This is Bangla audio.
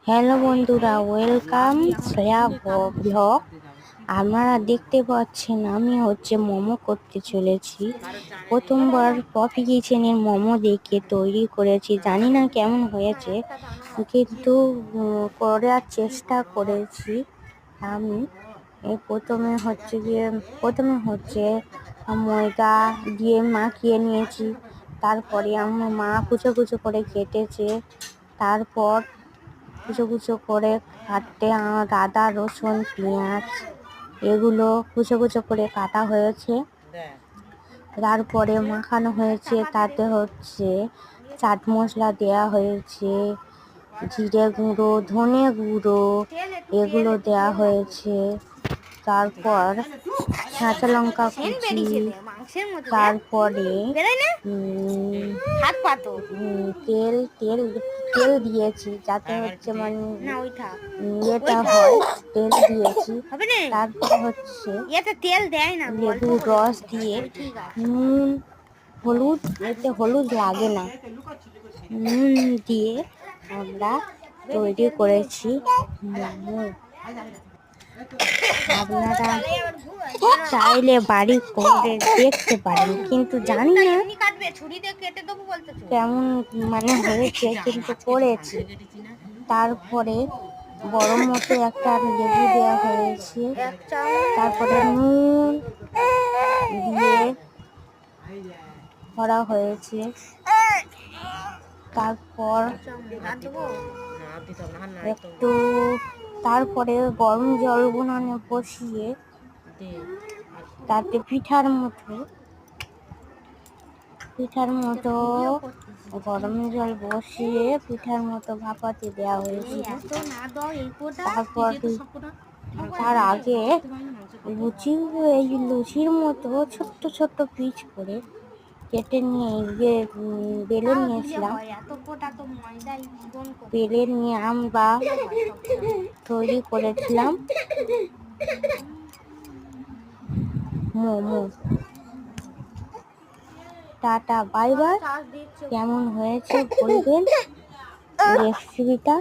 হ্যালো বন্ধুরা, ওয়েলকাম শ্রেয়া ব্লগ। আপনারা দেখতে পাচ্ছেন আমি মোমো করতে চলেছি। প্রথমবার পপি কিচেনের মোমো দেখে তৈরি করেছি, জানি না কেমন হয়েছে, কিন্তু করার চেষ্টা করেছি আমি। প্রথমে ময়দা দিয়ে মাখিয়ে নিয়েছি। তারপরে আমার মা কুচো কুচো করে কেটেছে। তারপর কুচো কুচো করে কাটতে আদা, রসুন, পেঁয়াজ এগুলো কুচো কুচো করে কাটা হয়েছে। তারপরে মাখানো হয়েছে, তাতে চাট মশলা দেয়া হয়েছে, জিরে গুঁড়ো, ধনে গুঁড়ো এগুলো দেয়া হয়েছে। তারপর কাঁচা লঙ্কা কুচি, তারপরে তেল তেল তেল দিয়েছি, যাতে মানে এটা হয়, তেল দিয়েছি। তারপর তেল দেয় না, লেবুর রস দিয়ে নুন, হলুদ, এতে হলুদ লাগে না, নুন দিয়ে আমরা তৈরি করেছি মোমো। আপনারা চাইলে বাড়ি করে দেখতে পারেন, কিন্তু জানি না কেমন মানে হয়েছে, কিন্তু করেছি। তারপরে বড় মতো একটা লেবু দেওয়া হয়েছে, তারপরে নুন দিয়ে করা হয়েছে। তারপর তারপরে গরম জল উনানে বসিয়ে তাতে পিঠার মতো গরম জল বসিয়ে পিঠার মতো ভাপাতে দেওয়া হয়েছিল। তারপর তার আগে লুচির মতো ছোট্ট ছোট্ট পিচ করে কেটে নিয়ে বেলে নিয়েছিলাম। বেলে নিয়ে আমরা তৈরি করেছিলাম মোমো। Tata, bye bye. কেমন হয়েছে বলবেন রেসিপিটা।